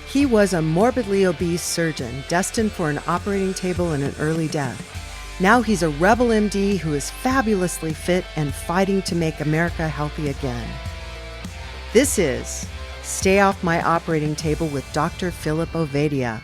He was a morbidly obese surgeon destined for an operating table and an early death. Now he's a rebel MD who is fabulously fit and fighting to make America healthy again. This is Stay Off My Operating Table with Dr. Philip Ovadia.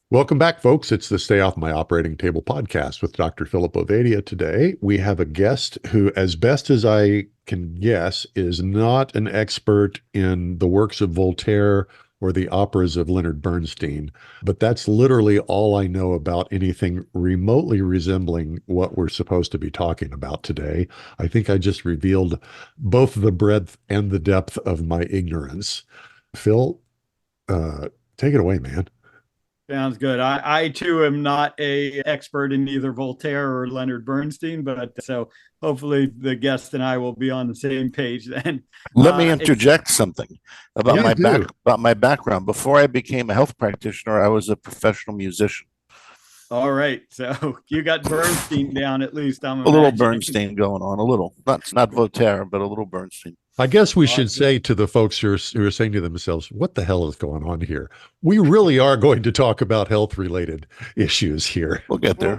Welcome back, folks. It's the Stay Off My Operating Table podcast with Dr. Philip Ovadia. Today, we have a guest who, as best as I can guess, is not an expert in the works of Voltaire or the operas of Leonard Bernstein, but that's literally all I know about anything remotely resembling what we're supposed to be talking about today. I think I just revealed both the breadth and the depth of my ignorance. Phil, take it away, man. Sounds good. I too am not a expert in either Voltaire or Leonard Bernstein, but so hopefully the guest and I will be on the same page then. Let me interject something about my background. Before I became a health practitioner, I was a professional musician. All right, so you got Bernstein down at least. I'm a little Bernstein going on, a little, not Voltaire, but a little Bernstein. I guess we should say to the folks who are saying to themselves, what the hell is going on here? We really are going to talk about health-related issues here. We'll get there.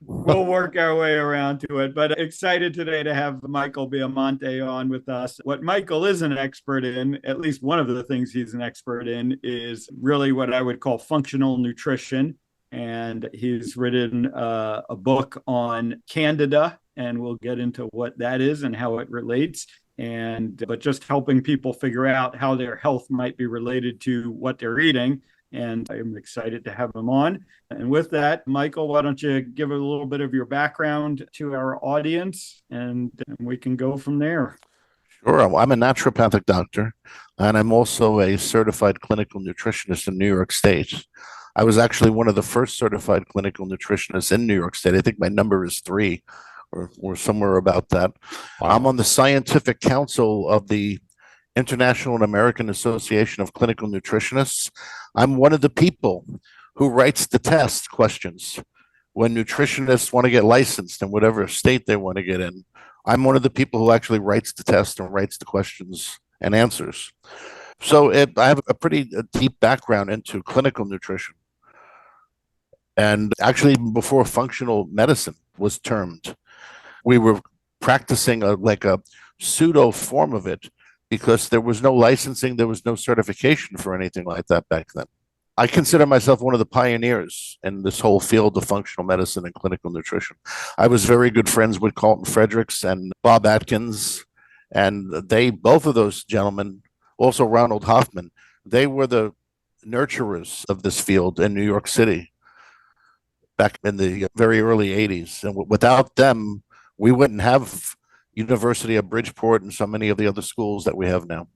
We'll work our way around to it. But excited today to have Michael Biamonte on with us. What Michael is an expert in, at least one of the things he's an expert in, is really what I would call functional nutrition. And he's written a book on Candida, and we'll get into what that is and how it relates. But just helping people figure out how their health might be related to what they're eating. And I'm excited to have him on. And with that, Michael, why don't you give a little bit of your background to our audience, and we can go from there. Sure. I'm a naturopathic doctor, and I'm also a certified clinical nutritionist in New York State. I was actually one of the first certified clinical nutritionists in New York State. I think my number is 3. Or somewhere about that. Wow. I'm on the scientific council of the International and American Association of Clinical Nutritionists. I'm one of the people who writes the test questions when nutritionists want to get licensed in whatever state they want to get in. I'm one of the people who actually writes the test and writes the questions and answers. So I have a pretty deep background into clinical nutrition. And actually, before functional medicine was termed, we were practicing a pseudo form of it because there was no licensing, there was no certification for anything like that back then. I consider myself one of the pioneers in this whole field of functional medicine and clinical nutrition. I was very good friends with Carlton Fredericks and Bob Atkins, and both of those gentlemen, also Ronald Hoffman, they were the nurturers of this field in New York City back in the very early 80s. And without them, we wouldn't have University of Bridgeport and so many of the other schools that we have now.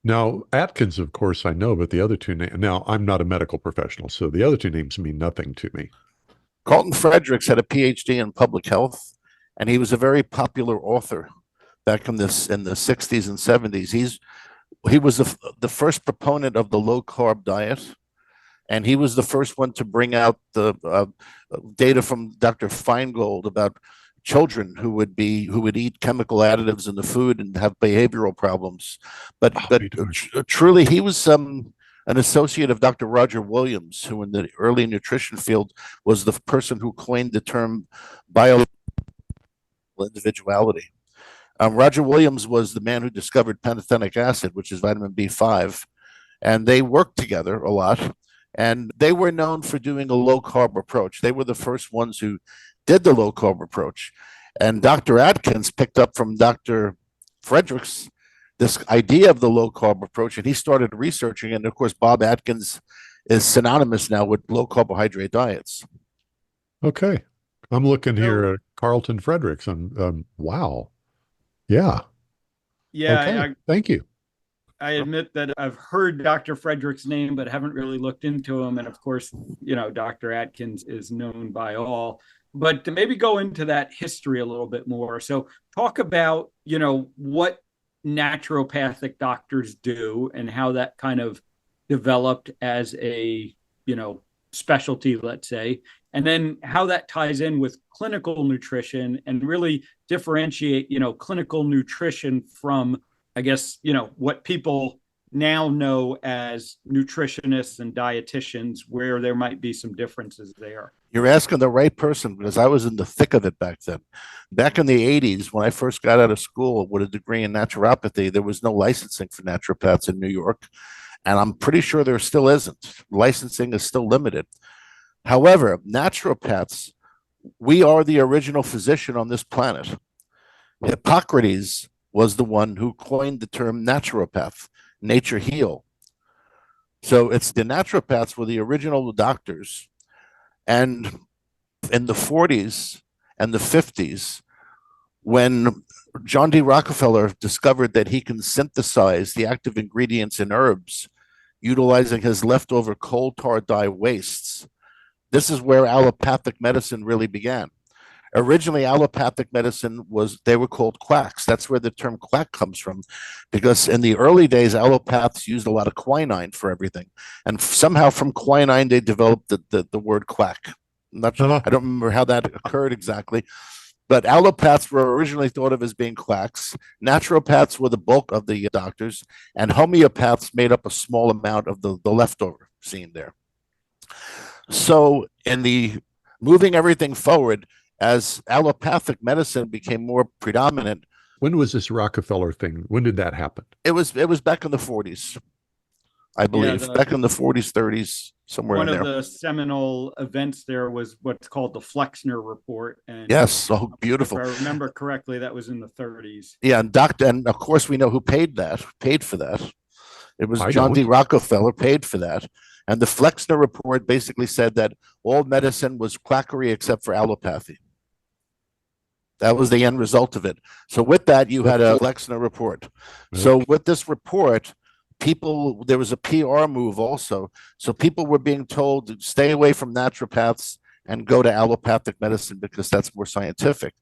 Now, Atkins, of course, I know, but the other two names, now I'm not a medical professional, so the other two names mean nothing to me. Carlton Fredericks had a PhD in public health, and he was a very popular author back in the 60s and 70s. He was the first proponent of the low-carb diet, and he was the first one to bring out the data from Dr. Feingold about children who would eat chemical additives in the food and have behavioral problems. But truly, he was an associate of Dr. Roger Williams, who in the early nutrition field was the person who coined the term biological individuality. Roger Williams was the man who discovered pantothenic acid, which is vitamin B5, and they worked together a lot. And they were known for doing a low-carb approach. They were the first ones who did the low-carb approach. And Dr. Atkins picked up from Dr. Fredericks this idea of the low-carb approach, and he started researching it. And, of course, Bob Atkins is synonymous now with low-carbohydrate diets. Okay. I'm looking here at Carlton Fredericks. Wow. Yeah. Yeah. Okay. Thank you. I admit that I've heard Dr. Frederick's name, but haven't really looked into him. And of course, Dr. Atkins is known by all. But to maybe go into that history a little bit more. So talk about, what naturopathic doctors do and how that kind of developed as a, specialty, let's say, and then how that ties in with clinical nutrition and really differentiate, clinical nutrition from, I guess, what people now know as nutritionists and dietitians, where there might be some differences there. You're asking the right person, because I was in the thick of it back then. Back in the 80s, when I first got out of school with a degree in naturopathy, there was no licensing for naturopaths in New York. And I'm pretty sure there still isn't. Licensing is still limited. However, naturopaths, we are the original physician on this planet. Hippocrates was the one who coined the term naturopath, nature heal. So it's the naturopaths were the original doctors. And in the 40s and the 50s, when John D. Rockefeller discovered that he can synthesize the active ingredients in herbs utilizing his leftover coal tar dye wastes, this is where allopathic medicine really began. Originally, allopathic medicine they were called quacks. That's where the term quack comes from, because in the early days, allopaths used a lot of quinine for everything. And somehow from quinine, they developed the word quack. I don't remember how that occurred exactly, but allopaths were originally thought of as being quacks. Naturopaths were the bulk of the doctors, and homeopaths made up a small amount of the leftover scene there. So in the moving everything forward, as allopathic medicine became more predominant. When was this Rockefeller thing? When did that happen? It was back in the 40s, I believe. Back in the 40s, 30s, somewhere in there. One of the seminal events there was what's called the Flexner Report. And yes, oh, beautiful. If I remember correctly, that was in the 30s. Yeah, and of course we know who paid for that. It was John D. Rockefeller paid for that. And the Flexner Report basically said that all medicine was quackery except for allopathy. That was the end result of it. So with that, you had a Flexner Report. So with this report, there was a PR move also. So people were being told to stay away from naturopaths and go to allopathic medicine because that's more scientific.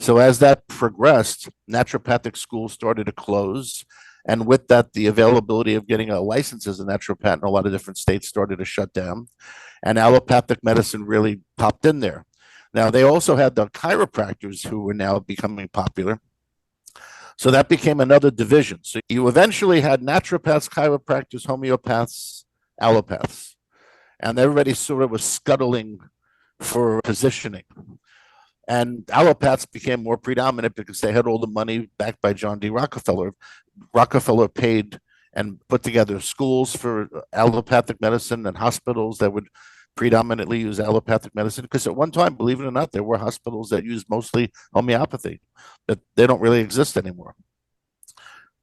So as that progressed, naturopathic schools started to close. And with that, the availability of getting a license as a naturopath in a lot of different states started to shut down. And allopathic medicine really popped in there. Now, they also had the chiropractors who were now becoming popular. So that became another division. So you eventually had naturopaths, chiropractors, homeopaths, allopaths. And everybody sort of was scuttling for positioning. And allopaths became more predominant because they had all the money backed by John D. Rockefeller. Rockefeller paid and put together schools for allopathic medicine and hospitals that would predominantly use allopathic medicine, because at one time, believe it or not, there were hospitals that used mostly homeopathy, but they don't really exist anymore.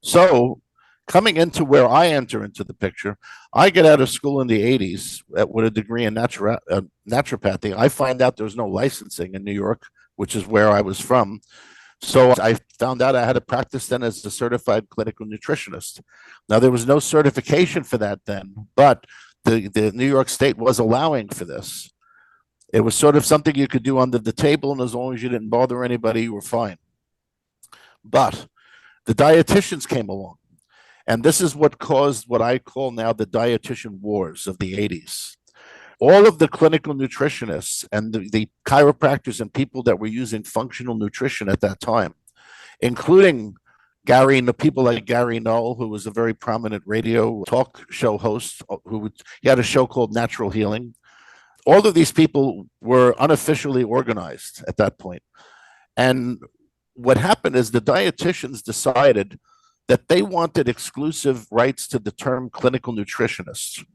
So coming into where I enter into the picture, I get out of school in the 80s with a degree in naturopathy. I find out there's no licensing in New York, which is where I was from. So I found out I had to practice then as a certified clinical nutritionist. Now, there was no certification for that then, but the New York State was allowing for this. It was sort of something you could do under the table, and as long as you didn't bother anybody, you were fine. But the dietitians came along, and this is what caused what I call now the dietitian wars of the 80s. All of the clinical nutritionists and the chiropractors and people that were using functional nutrition at that time, including people like Gary Null, who was a very prominent radio talk show host, he had a show called Natural Healing. All of these people were unofficially organized at that point. And what happened is the dietitians decided that they wanted exclusive rights to the term clinical nutritionist.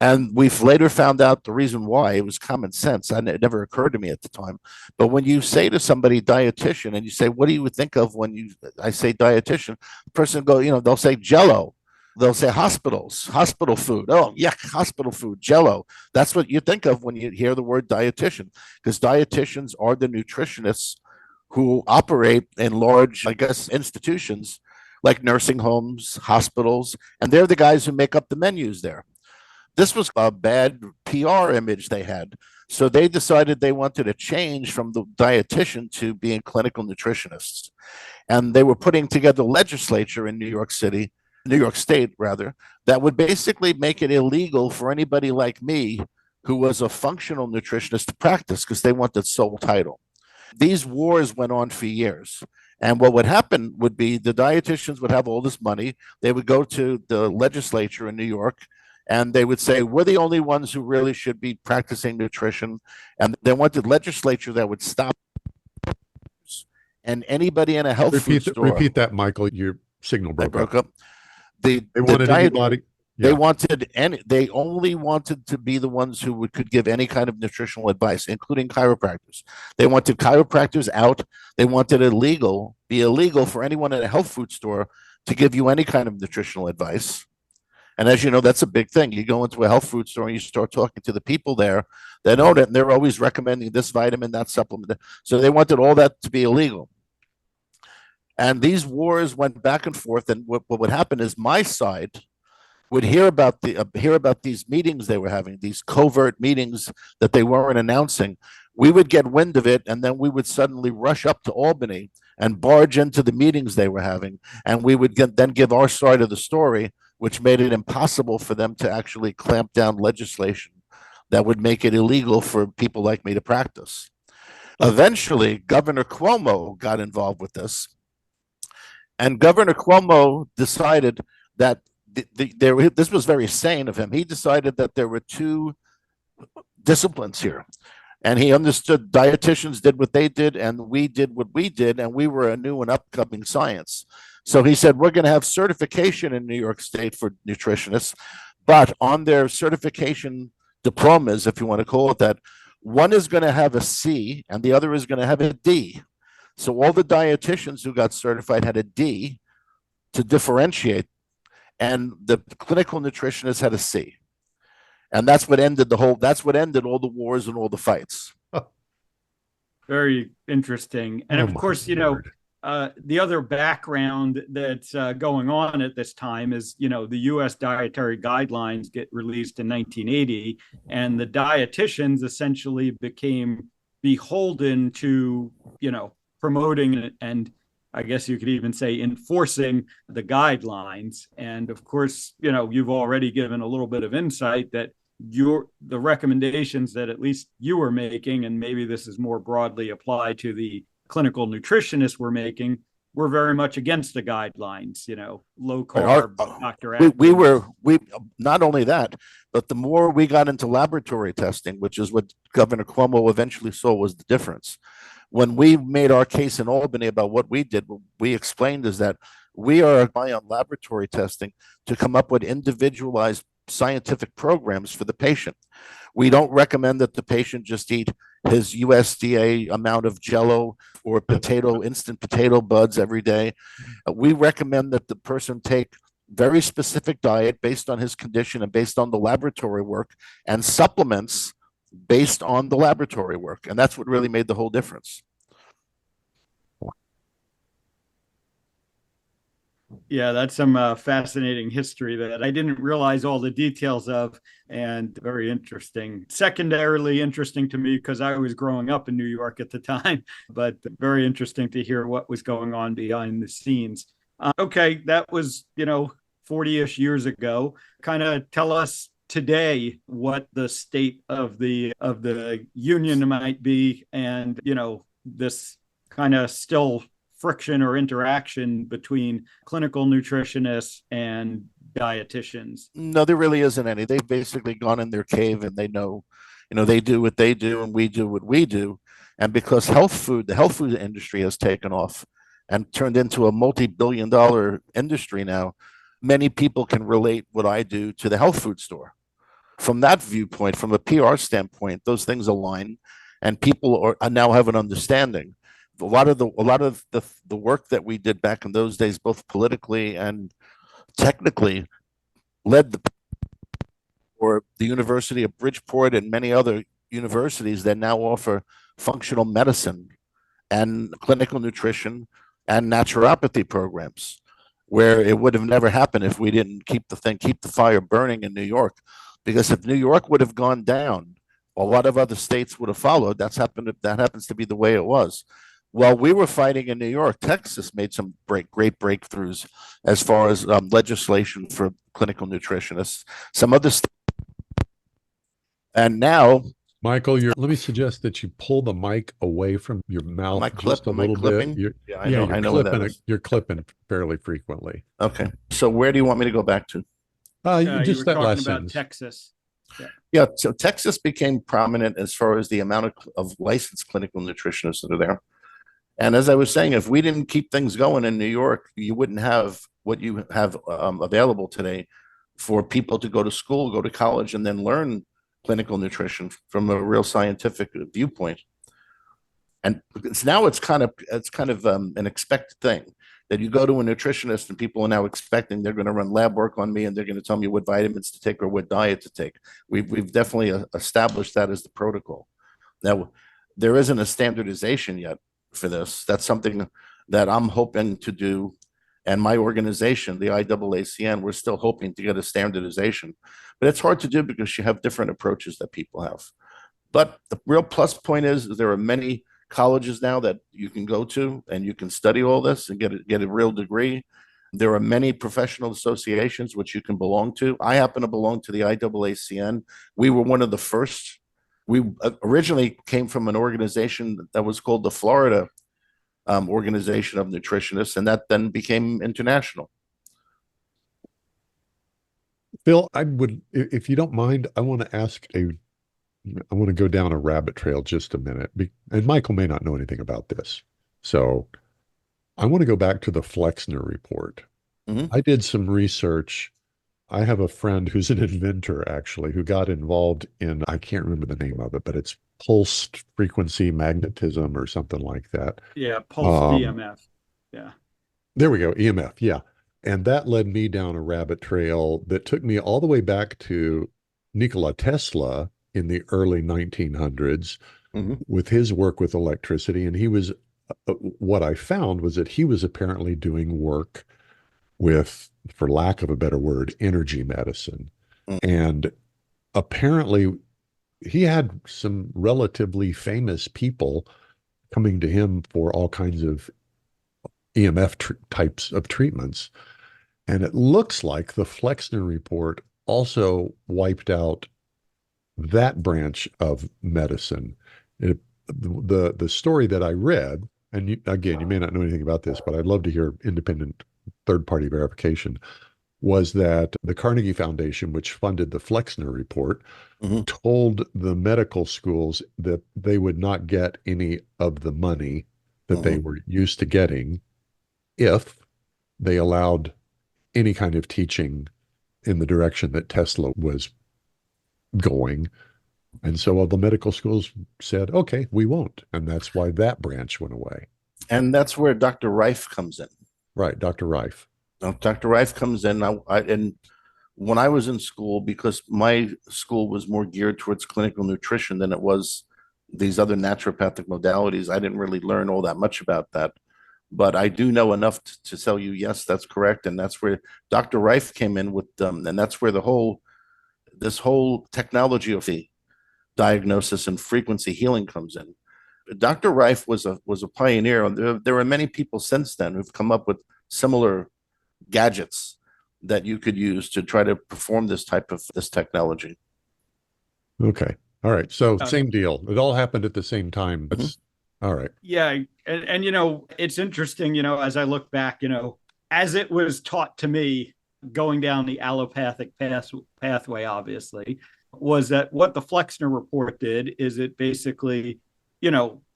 And we've later found out the reason why. It was common sense. And it never occurred to me at the time. But when you say to somebody dietitian and you say, what do you think of when I say dietitian? The person they'll say Jell-O. They'll say hospitals, hospital food. Oh, yuck, hospital food, Jell-O. That's what you think of when you hear the word dietitian, because dietitians are the nutritionists who operate in large, institutions like nursing homes, hospitals, and they're the guys who make up the menus there. This was a bad PR image they had. So they decided they wanted to change from the dietitian to being clinical nutritionists. And they were putting together legislature in New York City New York State rather, that would basically make it illegal for anybody like me who was a functional nutritionist to practice because they wanted sole title. These wars went on for years. And what would happen would be the dietitians would have all this money. They would go to the legislature in New York and they would say, we're the only ones who really should be practicing nutrition. And they wanted legislature that would stop. And anybody in a health food store. Repeat that, Michael. Your signal broke up. They wanted anybody. They wanted they only wanted to be the ones who could give any kind of nutritional advice, including chiropractors. They wanted chiropractors out. They wanted be illegal for anyone at a health food store to give you any kind of nutritional advice. And as you know, that's a big thing. You go into a health food store and you start talking to the people there that own it, and they're always recommending this vitamin, that supplement. So they wanted all that to be illegal. And these wars went back and forth. And what would happen is my side would hear about these meetings they were having, these covert meetings that they weren't announcing. We would get wind of it, and then we would suddenly rush up to Albany and barge into the meetings they were having, and we would then give our side of the story, which made it impossible for them to actually clamp down legislation that would make it illegal for people like me to practice. Eventually, Governor Cuomo got involved with this, and Governor Cuomo decided that this was very sane of him. He decided that there were two disciplines here. And he understood dietitians did what they did, and we did what we did, and we were a new and upcoming science. So he said, we're going to have certification in New York State for nutritionists, but on their certification diplomas, if you want to call it that, one is going to have a C and the other is going to have a D. So all the dietitians who got certified had a D to differentiate, and the clinical nutritionists had a C. And that's what ended all the wars and all the fights. Very interesting. And of course, the other background that's going on at this time is, the U.S. dietary guidelines get released in 1980, and the dietitians essentially became beholden to, promoting and I guess you could even say enforcing the guidelines. And of course, you've already given a little bit of insight that the recommendations that at least you were making, and maybe this is more broadly applied to the clinical nutritionists were making, were very much against the guidelines, low carb, Dr. We not only that, but the more we got into laboratory testing, which is what Governor Cuomo eventually saw was the difference. When we made our case in Albany about what we did, what we explained is that we are relying on laboratory testing to come up with individualized scientific programs for the patient. We don't recommend that the patient just eat his USDA amount of Jello or instant potato buds every day. We recommend that the person take very specific diet based on his condition and based on the laboratory work, and supplements based on the laboratory work. And that's what really made the whole difference. Yeah, that's some fascinating history that I didn't realize all the details of, and very interesting. Secondarily interesting to me because I was growing up in New York at the time, but very interesting to hear what was going on behind the scenes. Okay, that was, 40-ish years ago. Kind of tell us today what the state of the union might be, and this kind of still friction or interaction between clinical nutritionists and dietitians. No, there really isn't any. They've basically gone in their cave, and they know, they do what they do and we do what we do. And because the health food industry has taken off and turned into a multi-billion-dollar industry now, many people can relate what I do to the health food store. From that viewpoint, from a PR standpoint, those things align, and people are now have an understanding. A lot of the work that we did back in those days, both politically and technically, led the University of Bridgeport and many other universities that now offer functional medicine and clinical nutrition and naturopathy programs, where it would have never happened if we didn't keep the fire burning in New York. Because if New York would have gone down, a lot of other states would have followed. That happens to be the way it was. While we were fighting in New York, Texas made some great breakthroughs as far as legislation for clinical nutritionists. Some other and now, Michael, let me suggest that you pull the mic away from your mouth just a am I little bit. clipping? Yeah, You're I know where that clipping it. is. You're clipping fairly frequently. Okay. So where do you want me to go back to? You Just were that talking last about sentence. Texas. Yeah. Yeah. So Texas became prominent as far as the amount of licensed clinical nutritionists that are there. And as I was saying, if we didn't keep things going in New York, you wouldn't have what you have available today for people to go to school, go to college, and then learn clinical nutrition from a real scientific viewpoint. And now it's kind of an expected thing that you go to a nutritionist and people are now expecting they're going to run lab work on me and they're going to tell me what vitamins to take or what diet to take. We've definitely established that as the protocol. Now, there isn't a standardization yet for this. That's something that I'm hoping to do. And my organization, the IAACN, we're still hoping to get a standardization. But it's hard to do because you have different approaches that people have. But the real plus point is there are many colleges now that you can go to and you can study all this and get a real degree. There are many professional associations which you can belong to. I happen to belong to the IAACN. We were one of the first. We originally came from an organization that was called the Florida Organization of Nutritionists, and that then became international. Phil, if you don't mind, I want to go down a rabbit trail just a minute. And Michael may not know anything about this. So I want to go back to the Flexner report. Mm-hmm. I did some research. I have a friend who's an inventor, actually, who got involved in, I can't remember the name of it, but it's pulsed frequency magnetism or something like that. Yeah, pulsed EMF. Yeah. There we go, EMF, yeah. And that led me down a rabbit trail that took me all the way back to Nikola Tesla in the early 1900s with his work with electricity. And he was, what I found was that he was apparently doing work with, for lack of a better word, energy medicine. And apparently he had some relatively famous people coming to him for all kinds of EMF types of treatments. And it looks like the Flexner report also wiped out that branch of medicine. The story that I read, and again, you may not know anything about this, but I'd love to hear independent third-party verification, was that the Carnegie Foundation, which funded the Flexner report, told the medical schools that they would not get any of the money that they were used to getting if they allowed any kind of teaching in the direction that Tesla was going. And so all the medical schools said, okay, we won't. And that's why that branch went away. And that's where Dr. Reif comes in. Right, Dr. Reif. Dr. Reif comes in. And when I was in school, because my school was more geared towards clinical nutrition than it was these other naturopathic modalities, I didn't really learn all that much about that. But I do know enough to tell you, yes, that's correct. And that's where Dr. Reif came in with them. And that's where this whole technology of the diagnosis and frequency healing comes in. Dr. Reif was a pioneer. There are many people since then who've come up with similar gadgets that you could use to try to perform this technology. Okay. All right. So same deal. It all happened at the same time. All right. Yeah. And, it's interesting, as I look back, as it was taught to me going down the allopathic pathway, obviously, was that what the Flexner report did is it basically,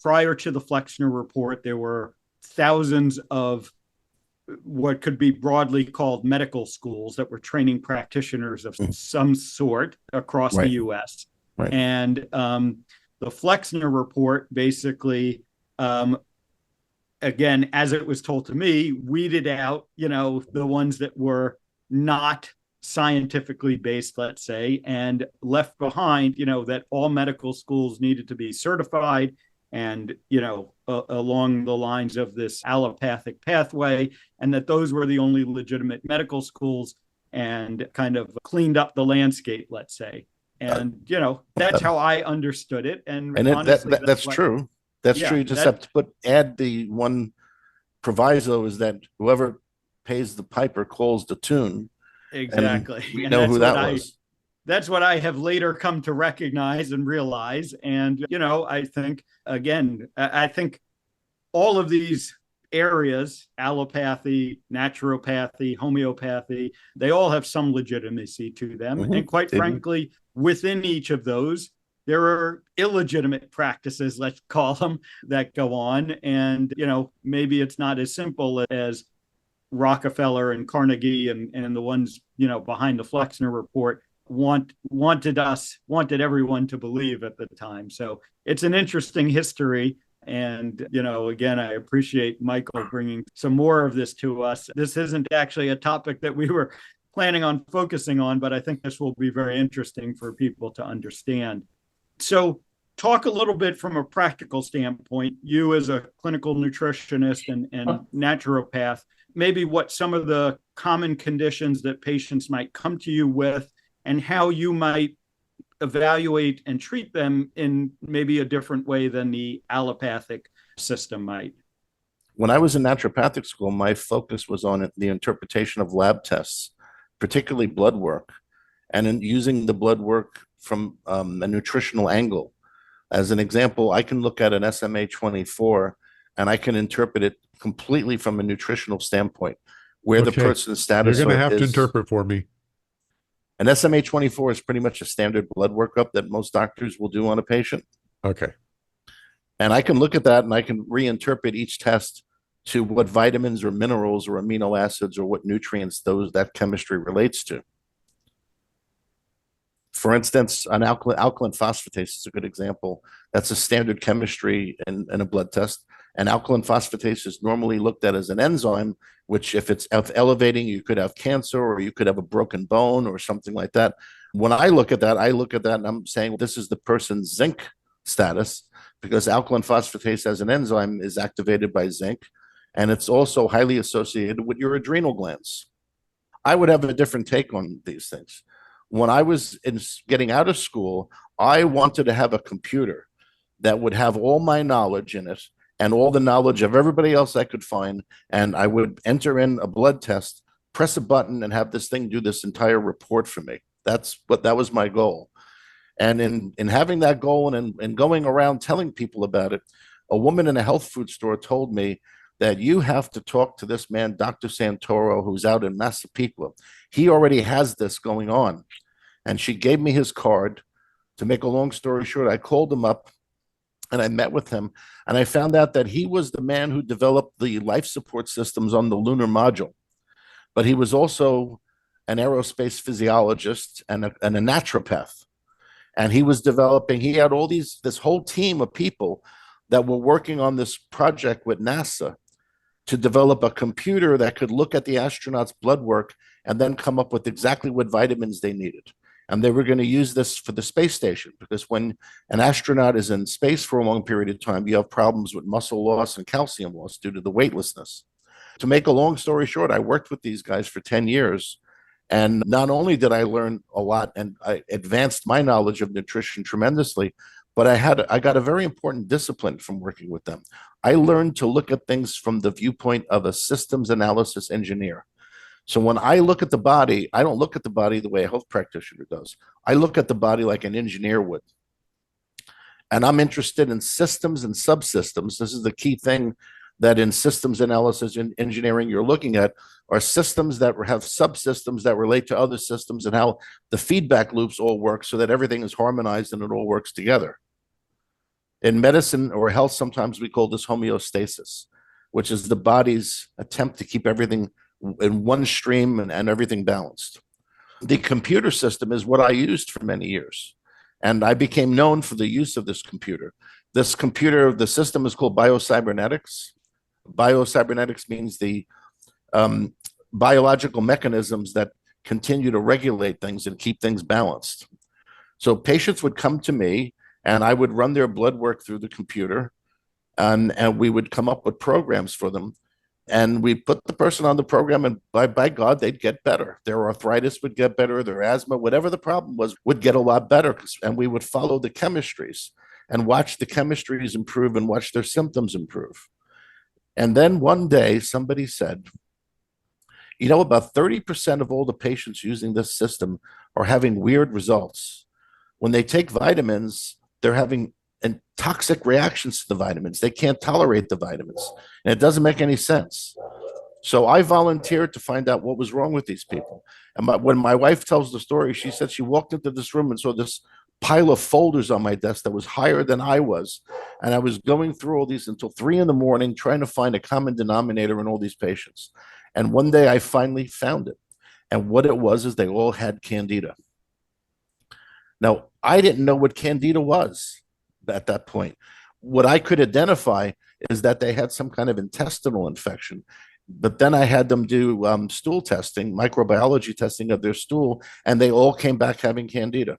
prior to the Flexner report, there were thousands of what could be broadly called medical schools that were training practitioners of some sort across the U.S. Right. And the Flexner report basically, again, as it was told to me, weeded out, the ones that were not scientifically based, let's say, and left behind, that all medical schools needed to be certified and, along the lines of this allopathic pathway, and that those were the only legitimate medical schools, and kind of cleaned up the landscape, let's say. And, that's how I understood it. And honestly, that's true. That's Yeah, true. You just have to add the one proviso is that whoever pays the piper calls the tune. exactly. And we And know who that was. that's what I have later come to recognize and realize. And, I think, again, I think all of these areas, allopathy, naturopathy, homeopathy, they all have some legitimacy to them. Mm-hmm. And quite frankly, within each of those, there are illegitimate practices, let's call them, that go on. And, maybe it's not as simple as Rockefeller and Carnegie and the ones, behind the Flexner report wanted everyone to believe at the time. So it's an interesting history. And, again, I appreciate Michael bringing some more of this to us. This isn't actually a topic that we were planning on focusing on, but I think this will be very interesting for people to understand. So talk a little bit from a practical standpoint, you as a clinical nutritionist and naturopath, maybe what some of the common conditions that patients might come to you with and how you might evaluate and treat them in maybe a different way than the allopathic system might. When I was in naturopathic school, my focus was on the interpretation of lab tests, particularly blood work, and in using the blood work from a nutritional angle. As an example, I can look at an SMA-24 and I can interpret it completely from a nutritional standpoint, where the person's status is. You're going to have to interpret for me. An SMA-24 is pretty much a standard blood workup that most doctors will do on a patient. Okay. And I can look at that and I can reinterpret each test to what vitamins or minerals or amino acids or what nutrients that chemistry relates to. For instance, an alkaline phosphatase is a good example. That's a standard chemistry in a blood test. And alkaline phosphatase is normally looked at as an enzyme, which if it's elevating, you could have cancer or you could have a broken bone or something like that. When I look at that and I'm saying this is the person's zinc status, because alkaline phosphatase as an enzyme is activated by zinc, and it's also highly associated with your adrenal glands. I would have a different take on these things. When I was getting out of school, I wanted to have a computer that would have all my knowledge in it and all the knowledge of everybody else I could find. And I would enter in a blood test, press a button, and have this thing do this entire report for me. That was my goal. And in having that goal and going around telling people about it, a woman in a health food store told me that you have to talk to this man, Dr. Santoro, who's out in Massapequa. He already has this going on. And she gave me his card. To make a long story short, I called him up and I met with him. And I found out that he was the man who developed the life support systems on the lunar module. But he was also an aerospace physiologist and a naturopath. And he had this whole team of people that were working on this project with NASA to develop a computer that could look at the astronauts' blood work and then come up with exactly what vitamins they needed. And they were going to use this for the space station, because when an astronaut is in space for a long period of time, you have problems with muscle loss and calcium loss due to the weightlessness. To make a long story short, I worked with these guys for 10 years. And not only did I learn a lot and I advanced my knowledge of nutrition tremendously, but I got a very important discipline from working with them. I learned to look at things from the viewpoint of a systems analysis engineer. So when I look at the body, I don't look at the body the way a health practitioner does. I look at the body like an engineer would. And I'm interested in systems and subsystems. This is the key thing, that in systems analysis and engineering you're looking at are systems that have subsystems that relate to other systems and how the feedback loops all work so that everything is harmonized and it all works together. In medicine or health, sometimes we call this homeostasis, which is the body's attempt to keep everything in one stream and everything balanced. The computer system is what I used for many years. And I became known for the use of this computer. The system is called biocybernetics. Biocybernetics means the biological mechanisms that continue to regulate things and keep things balanced. So patients would come to me and I would run their blood work through the computer and we would come up with programs for them. And we put the person on the program and by God, they'd get better. Their arthritis would get better, their asthma, whatever the problem was, would get a lot better. And we would follow the chemistries. and watch the chemistries improve and watch their symptoms improve. And then one day somebody said, you know, about 30% of all the patients using this system are having weird results. When they take vitamins, they're having toxic reactions to the vitamins. They can't tolerate the vitamins, and it doesn't make any sense. So I volunteered to find out what was wrong with these people. And when my wife tells the story, she said she walked into this room and saw this pile of folders on my desk that was higher than I was. And I was going through all these until 3 a.m, trying to find a common denominator in all these patients. And one day I finally found it. And what it was is they all had Candida. Now, I didn't know what Candida was at that point. What I could identify is that they had some kind of intestinal infection. But then I had them do stool testing, microbiology testing of their stool, and they all came back having Candida.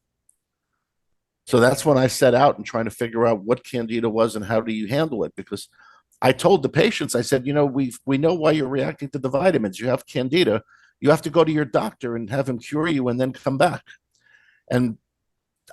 So that's when I set out and trying to figure out what Candida was and how do you handle it. Because I told the patients, I said, you know, we know why you're reacting to the vitamins. You have Candida. You have to go to your doctor and have him cure you and then come back. And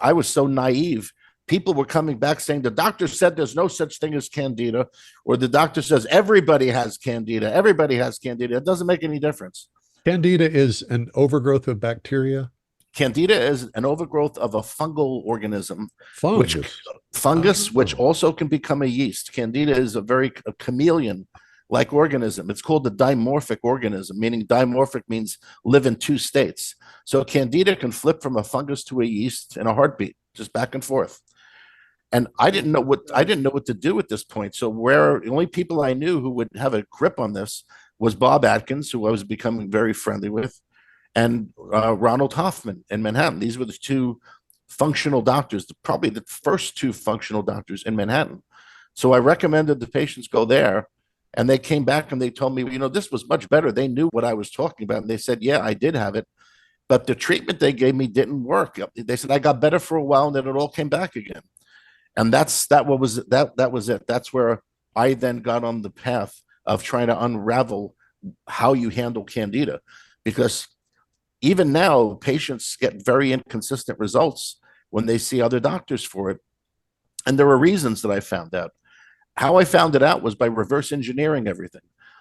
I was so naive. People were coming back saying the doctor said there's no such thing as Candida, or the doctor says everybody has Candida. Everybody has Candida. It doesn't make any difference. Candida is an overgrowth of bacteria. Candida is an overgrowth of a fungal organism, Fungus. which also can become a yeast. Candida is a chameleon-like organism. It's called the dimorphic organism, meaning dimorphic means live in 2 states. So Candida can flip from a fungus to a yeast in a heartbeat, just back and forth. And I didn't know what to do at this point. So the only people I knew who would have a grip on this was Bob Atkins, who I was becoming very friendly with, and Ronald Hoffman in Manhattan. These were the 2 functional doctors, probably the first 2 functional doctors in Manhattan. So I recommended the patients go there, and they came back and they told me, you know, this was much better. They knew what I was talking about, and they said, yeah, I did have it, but the treatment they gave me didn't work. They said I got better for a while, and then it all came back again. And that was it. That's where I then got on the path of trying to unravel how you handle Candida, because even now, patients get very inconsistent results when they see other doctors for it. And there are reasons that I found out. How I found it out was by reverse engineering everything.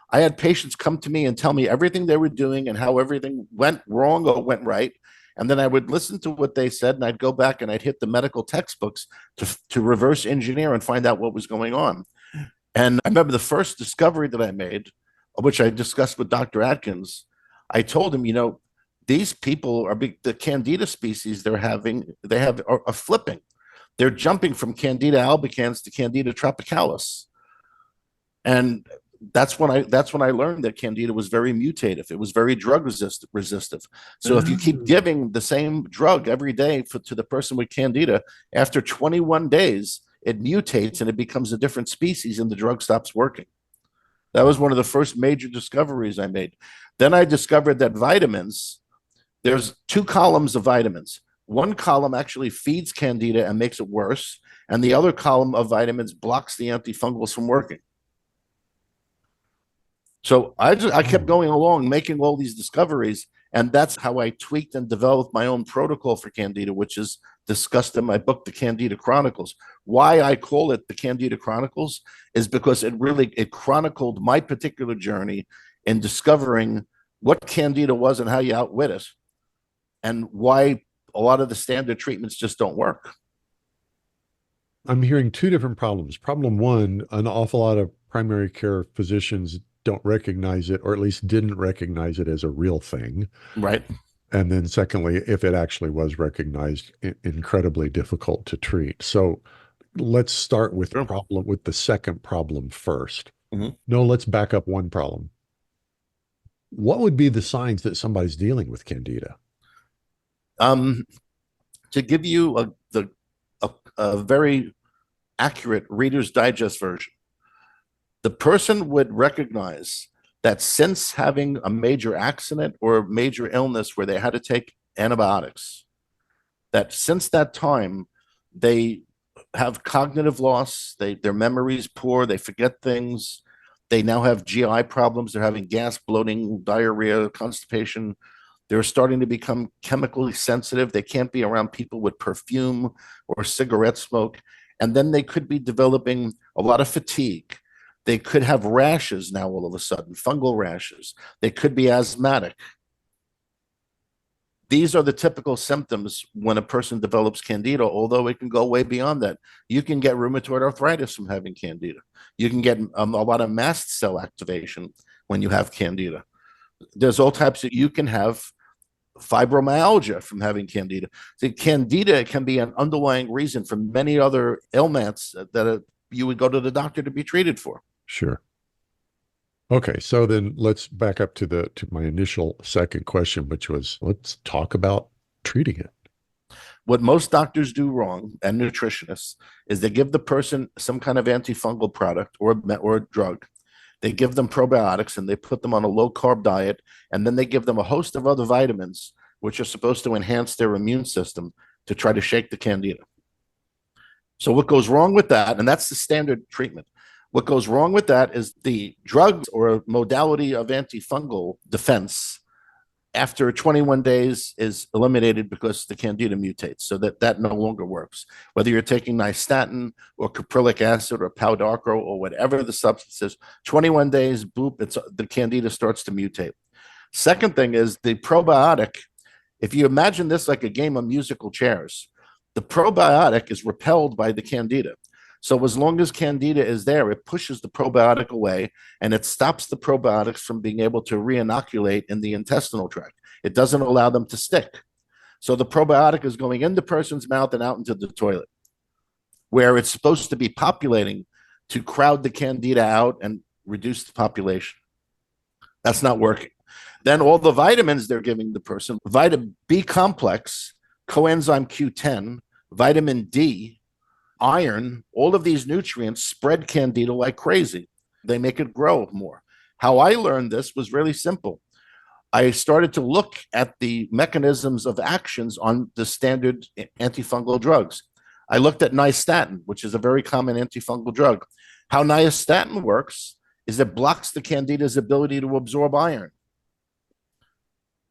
I had patients come to me and tell me everything they were doing and how everything went wrong or went right. And then I would listen to what they said, and I'd go back and I'd hit the medical textbooks to reverse engineer and find out what was going on. And I remember the first discovery that I made, which I discussed with Dr. Atkins. I told him, you know, these people the Candida species are flipping. They're jumping from Candida albicans to Candida tropicalis. And that's when I learned that Candida was very mutative. It was very drug resistive. So if you keep giving the same drug every day to the person with Candida, after 21 days, it mutates and it becomes a different species and the drug stops working. That was one of the first major discoveries I made. Then I discovered that vitamins, there's 2 columns of vitamins. One column actually feeds Candida and makes it worse, and the other column of vitamins blocks the antifungals from working. So I kept going along, making all these discoveries, and that's how I tweaked and developed my own protocol for Candida, which is discussed in my book, The Candida Chronicles. Why I call it The Candida Chronicles is because it chronicled my particular journey in discovering what Candida was and how you outwit it, and why a lot of the standard treatments just don't work. I'm hearing 2 different problems. Problem 1, an awful lot of primary care physicians don't recognize it, or at least didn't recognize it as a real thing. Right. And then secondly, if it actually was recognized, incredibly difficult to treat. So let's start with the second problem first. Mm-hmm. No, let's back up 1 problem. What would be the signs that somebody's dealing with Candida? To give you a very accurate Reader's Digest version, the person would recognize that since having a major accident or a major illness where they had to take antibiotics, that since that time, they have cognitive loss, their memory's poor, they forget things, they now have GI problems, they're having gas, bloating, diarrhea, constipation. They're starting to become chemically sensitive. They can't be around people with perfume or cigarette smoke. And then they could be developing a lot of fatigue. They could have rashes now all of a sudden, fungal rashes. They could be asthmatic. These are the typical symptoms when a person develops Candida, although it can go way beyond that. You can get rheumatoid arthritis from having Candida. You can get a lot of mast cell activation when you have Candida. There's all types of, you can have fibromyalgia from having Candida. The Candida can be an underlying reason for many other ailments that you would go to the doctor to be treated for. Sure. Okay, so then let's back up to my initial second question, which was, let's talk about treating it. What most doctors do wrong, and nutritionists, is they give the person some kind of antifungal product or drug. They give them probiotics and they put them on a low-carb diet, and then they give them a host of other vitamins, which are supposed to enhance their immune system to try to shake the Candida. So what goes wrong with that, and that's the standard treatment, what goes wrong with that is the drugs or modality of antifungal defense after 21 days is eliminated because the Candida mutates, so that no longer works. Whether you're taking nystatin or caprylic acid or Powdarco or whatever the substance is, 21 days, boop, the Candida starts to mutate. Second thing is the probiotic. If you imagine this like a game of musical chairs, the probiotic is repelled by the Candida. So as long as Candida is there, it pushes the probiotic away and it stops the probiotics from being able to re-inoculate in the intestinal tract. It doesn't allow them to stick. So the probiotic is going in the person's mouth and out into the toilet, where it's supposed to be populating to crowd the Candida out and reduce the population. That's not working. Then all the vitamins they're giving the person, vitamin B complex, coenzyme Q10, vitamin D, iron, all of these nutrients spread Candida like crazy. They make it grow more. How I learned this was really simple. I started to look at the mechanisms of actions on the standard antifungal drugs. I looked at nystatin, which is a very common antifungal drug. How nystatin works is it blocks the Candida's ability to absorb iron.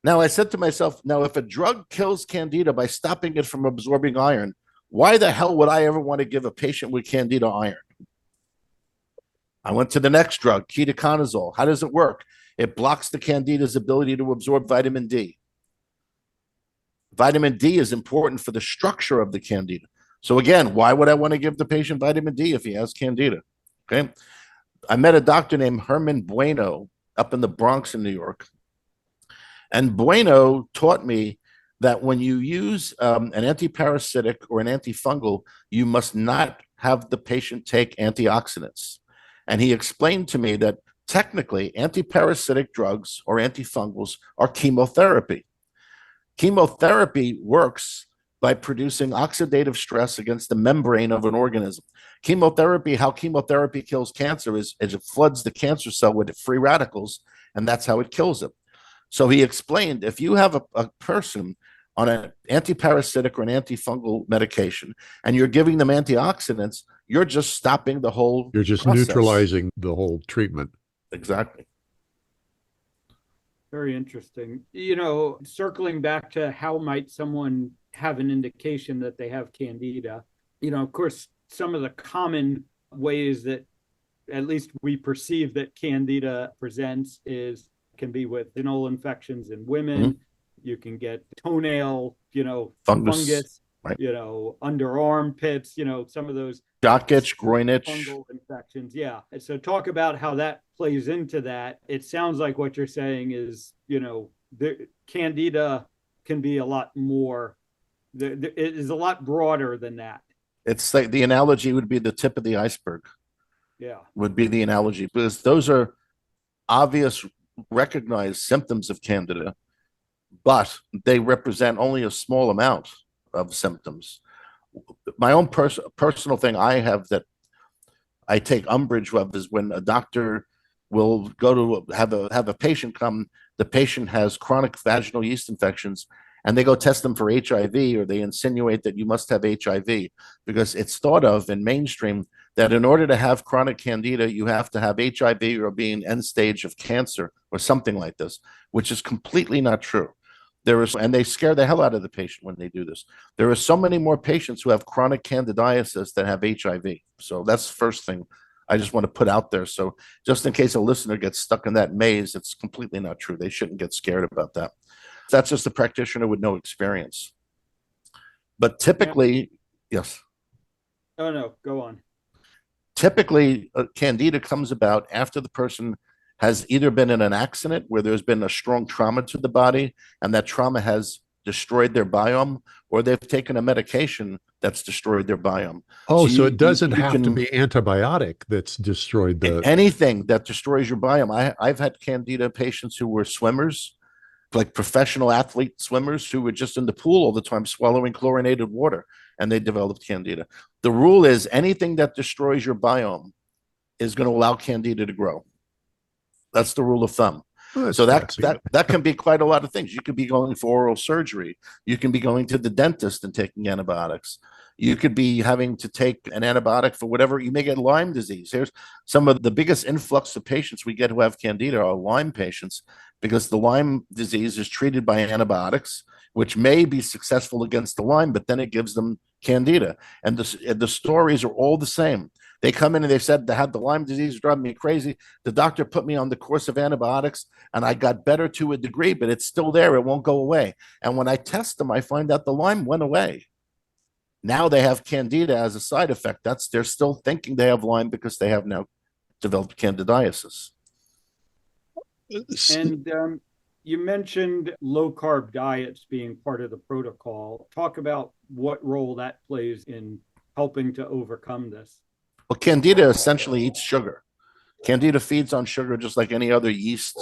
Now, I said to myself, now, if a drug kills Candida by stopping it from absorbing iron, why the hell would I ever want to give a patient with Candida iron? I went to the next drug, ketoconazole. How does it work? It blocks the Candida's ability to absorb vitamin D. Vitamin D is important for the structure of the Candida. So again, why would I want to give the patient vitamin D if he has Candida? Okay. I met a doctor named Herman Bueno up in the Bronx in New York. And Bueno taught me that when you use an antiparasitic or an antifungal, you must not have the patient take antioxidants. And he explained to me that technically antiparasitic drugs or antifungals are chemotherapy. Chemotherapy works by producing oxidative stress against the membrane of an organism. Chemotherapy, how chemotherapy kills cancer is it floods the cancer cell with free radicals, and that's how it kills it. So he explained, if you have a person on an antiparasitic or an antifungal medication and you're giving them antioxidants, you're just stopping the whole You're just process. neutralizing the whole treatment. Exactly. Very interesting. You know, circling back to how might someone have an indication that they have Candida, you know, of course, some of the common ways that at least we perceive that Candida presents can be with vaginal infections in women. Mm-hmm. You can get toenail, you know, fungus, right. You know, under armpits, you know, some of those jock itch, groin itch, fungal infections. Yeah. And so talk about how that plays into that. It sounds like what you're saying is, you know, the Candida can be a lot more, it is a lot broader than that. It's like the analogy would be the tip of the iceberg. Yeah. Would be the analogy, because those are obvious recognized symptoms of Candida, but they represent only a small amount of symptoms. My own personal thing I have that I take umbrage with is when a doctor will go to have a patient come, the patient has chronic vaginal yeast infections, and they go test them for HIV, or they insinuate that you must have HIV, because it's thought of in mainstream that in order to have chronic Candida, you have to have HIV or be in end stage of cancer or something like this, which is completely not true. And they scare the hell out of the patient when they do this. There are so many more patients who have chronic candidiasis than have HIV. So that's the first thing I just want to put out there. So just in case a listener gets stuck in that maze, it's completely not true. They shouldn't get scared about that. That's just a practitioner with no experience. But typically, yes. Oh, no, go on. Typically, Candida comes about after the person has either been in an accident where there's been a strong trauma to the body and that trauma has destroyed their biome, or they've taken a medication that's destroyed their biome. Oh, so it doesn't have to be antibiotic that's destroyed the... Anything that destroys your biome. I've had Candida patients who were swimmers, like professional athlete swimmers who were just in the pool all the time swallowing chlorinated water, and they developed Candida. The rule is anything that destroys your biome is going to allow Candida to grow. That's the rule of thumb. Oh, so that can be quite a lot of things. You could be going for oral surgery. You can be going to the dentist and taking antibiotics. You could be having to take an antibiotic for whatever. You may get Lyme disease. Here's some of the biggest influx of patients we get who have Candida are Lyme patients, because the Lyme disease is treated by antibiotics, which may be successful against the Lyme, but then it gives them Candida. And the stories are all the same. They come in and they've said they had the Lyme disease, driving me crazy. The doctor put me on the course of antibiotics and I got better to a degree, but it's still there. It won't go away. And when I test them, I find out the Lyme went away. Now they have Candida as a side effect. They're still thinking they have Lyme because they have now developed candidiasis. And you mentioned low carb diets being part of the protocol. Talk about what role that plays in helping to overcome this. Well, Candida essentially eats sugar. Candida feeds on sugar just like any other yeast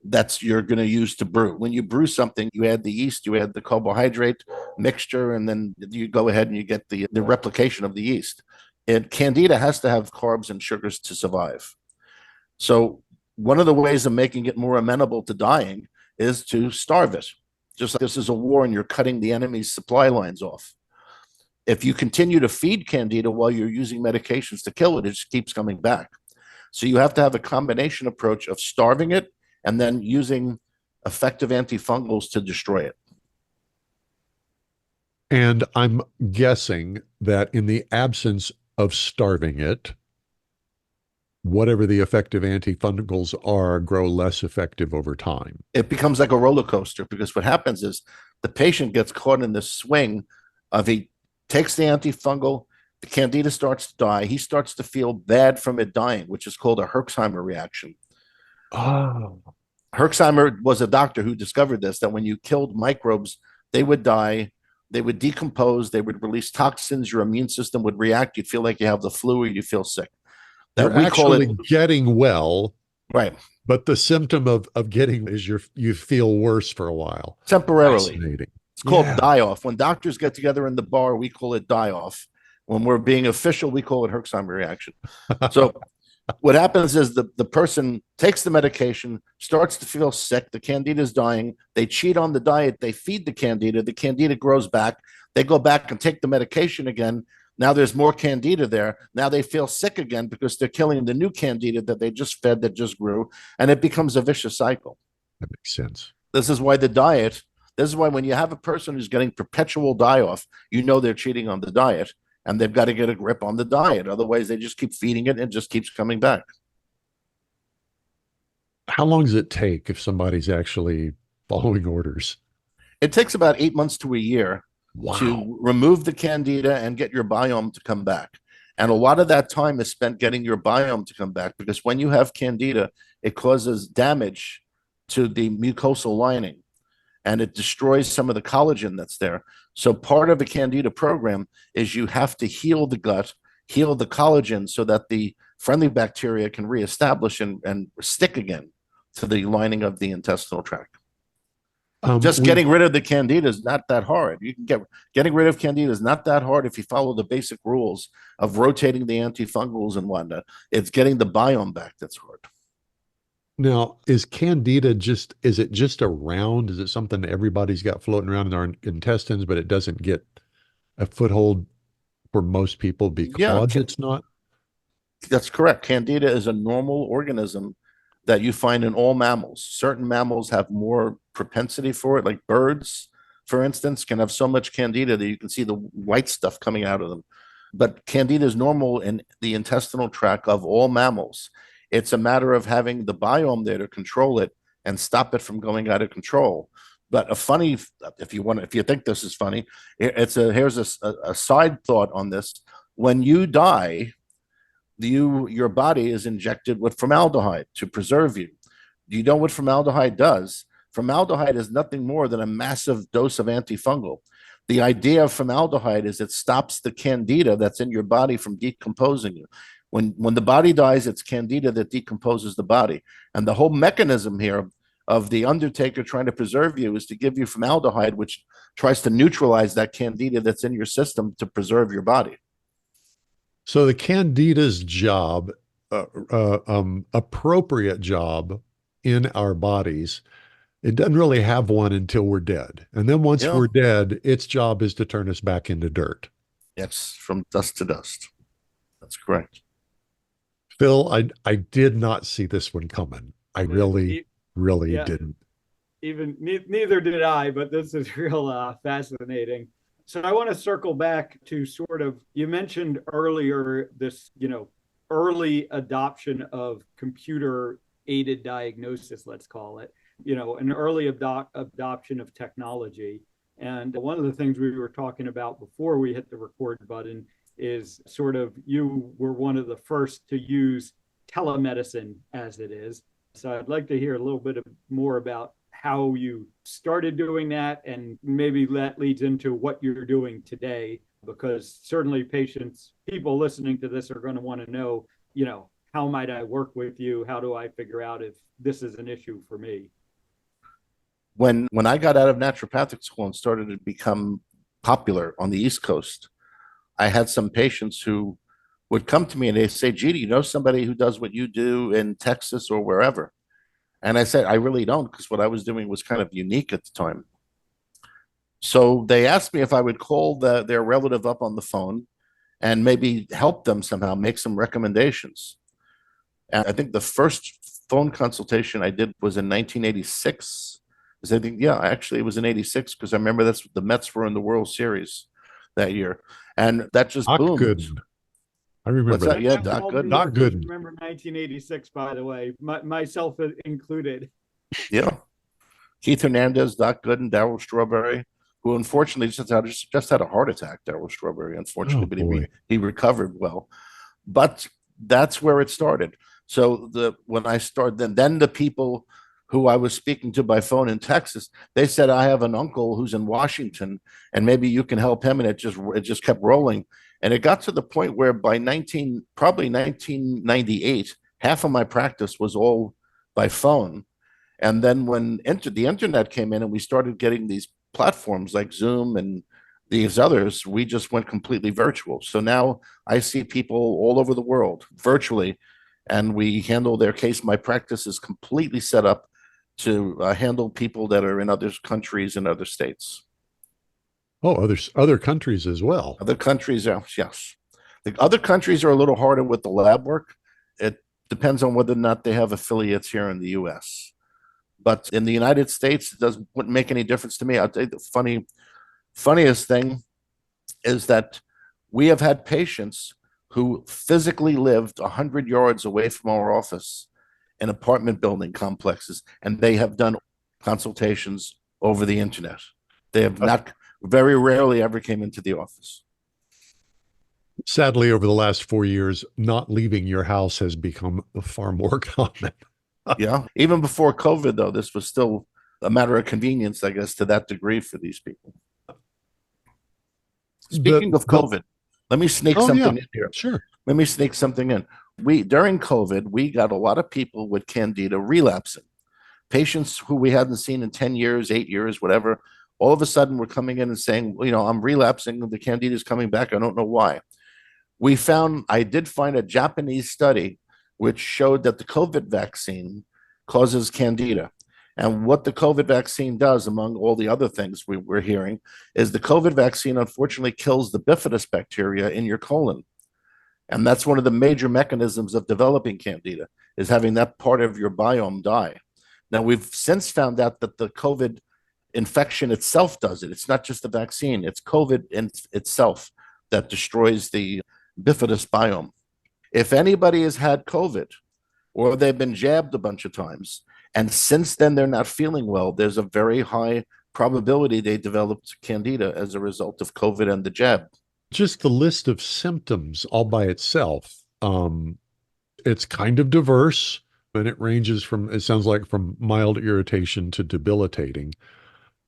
that's you're going to use to brew. When you brew something, you add the yeast, you add the carbohydrate mixture, and then you go ahead and you get the replication of the yeast. And Candida has to have carbs and sugars to survive. So one of the ways of making it more amenable to dying is to starve it. Just like this is a war and you're cutting the enemy's supply lines off. If you continue to feed Candida while you're using medications to kill it, it just keeps coming back. So you have to have a combination approach of starving it and then using effective antifungals to destroy it. And I'm guessing that in the absence of starving it, whatever the effective antifungals are grow less effective over time. It becomes like a roller coaster, because what happens is the patient gets caught in this swing of he takes the antifungal, the Candida starts to die, he starts to feel bad from it dying, which is called a Herxheimer reaction. Oh. Herxheimer was a doctor who discovered this, that when you killed microbes, they would die, they would decompose, they would release toxins, your immune system would react, you'd feel like you have the flu or you feel sick. That we actually call it getting well, right? But the symptom of getting is you feel worse for a while. Temporarily. It's called die-off. When doctors get together in the bar, we call it die-off. When we're being official, we call it Herxheimer reaction. So what happens is the person takes the medication, starts to feel sick, the Candida is dying, they cheat on the diet, they feed the Candida grows back, they go back and take the medication again. Now there's more Candida there. Now they feel sick again because they're killing the new Candida that they just fed, that just grew, and it becomes a vicious cycle. That makes sense. This is why when you have a person who's getting perpetual die-off, you know they're cheating on the diet, and they've got to get a grip on the diet. Otherwise, they just keep feeding it and it just keeps coming back. How long does it take if somebody's actually following orders? It takes about 8 months to a year. Wow. To remove the Candida and get your biome to come back. And a lot of that time is spent getting your biome to come back, because when you have Candida, it causes damage to the mucosal lining and it destroys some of the collagen that's there. So part of the Candida program is you have to heal the gut, heal the collagen so that the friendly bacteria can reestablish and stick again to the lining of the intestinal tract. Getting rid of the Candida is not that hard. You can getting rid of Candida is not that hard if you follow the basic rules of rotating the antifungals and whatnot. It's getting the biome back that's hard. Now, is Candida is it just around? Is it something that everybody's got floating around in their intestines, but it doesn't get a foothold for most people because it's not? That's correct. Candida is a normal organism that you find in all mammals. Certain mammals have more propensity for it, like birds, for instance, can have so much candida that you can see the white stuff coming out of them. But candida is normal in the intestinal tract of all mammals. It's a matter of having the biome there to control it and stop it from going out of control. But a funny, if you think this is funny, here's a side thought on this. When you die, your body is injected with formaldehyde to preserve you. Do you know what formaldehyde does? Formaldehyde is nothing more than a massive dose of antifungal. The idea of formaldehyde is it stops the candida that's in your body from decomposing you. When the body dies, it's candida that decomposes the body. And the whole mechanism here of the undertaker trying to preserve you is to give you formaldehyde, which tries to neutralize that candida that's in your system to preserve your body. So the candida's job, appropriate job in our bodies, it doesn't really have one until we're dead. And then once we're dead, its job is to turn us back into dirt. Yes, from dust to dust. That's correct. Phil, I did not see this one coming. I really didn't. Neither did I, but this is real fascinating. So I want to circle back to sort of, you mentioned earlier this, early adoption of computer aided diagnosis, let's call it, an early adoption of technology. And one of the things we were talking about before we hit the record button is sort of, you were one of the first to use telemedicine as it is. So I'd like to hear a little bit more about how you started doing that, and maybe that leads into what you're doing today, because certainly people listening to this are going to want to know, how might I work with you? How do I figure out if this is an issue for me? When I got out of naturopathic school and started to become popular on the East Coast, I had some patients who would come to me and they say, "Gee, do you know somebody who does what you do in Texas or wherever?" And I said, "I really don't," because what I was doing was kind of unique at the time. So they asked me if I would call their relative up on the phone and maybe help them somehow, make some recommendations. And I think the first phone consultation I did was in 1986. I think, actually it was in 86, because I remember the Mets were in the World Series that year. And that just boomed. Gooden. I remember What's that? Yeah, Doc Gooden. Doc Gooden. I remember 1986, by the way, myself included. Yeah. Keith Hernandez, Doc Gooden, Darryl Strawberry, who unfortunately just had a heart attack, Darryl Strawberry, unfortunately, but he recovered well. But that's where it started. So when I started, then the people who I was speaking to by phone in Texas, they said, "I have an uncle who's in Washington, and maybe you can help him." And it just kept rolling. And it got to the point where by 1998, half of my practice was all by phone. And then when the internet came in and we started getting these platforms like Zoom and these others, we just went completely virtual. So now I see people all over the world virtually, and we handle their case. My practice is completely set up to handle people that are in other countries and other states. Oh, other countries as well. Other countries, yes. The other countries are a little harder with the lab work. It depends on whether or not they have affiliates here in the U.S. But in the United States, it wouldn't make any difference to me. I'll tell you the funniest thing is that we have had patients who physically lived 100 yards away from our office in apartment building complexes, and they have done consultations over the internet. They have not, very rarely ever came into the office. Sadly, over the last 4 years, not leaving your house has become far more common. Yeah. Even before COVID, though, this was still a matter of convenience, I guess, to that degree for these people. Speaking of COVID, let me sneak something in here. Sure. Let me sneak something in. During COVID, we got a lot of people with Candida relapsing. Patients who we hadn't seen in 10 years, 8 years, whatever, all of a sudden were coming in and saying, "I'm relapsing. The Candida is coming back. I don't know why." I did find a Japanese study which showed that the COVID vaccine causes Candida. And what the COVID vaccine does, among all the other things we're hearing, is the COVID vaccine unfortunately kills the bifidus bacteria in your colon. And that's one of the major mechanisms of developing Candida. is having that part of your biome die. Now, we've since found out that the COVID infection itself does it. It's not just the vaccine, it's COVID in itself that destroys the bifidus biome. If anybody has had COVID or they've been jabbed a bunch of times, and since then they're not feeling well, there's a very high probability they developed Candida as a result of COVID and the jab. Just the list of symptoms all by itself, it's kind of diverse, and it ranges from, it sounds like, from mild irritation to debilitating.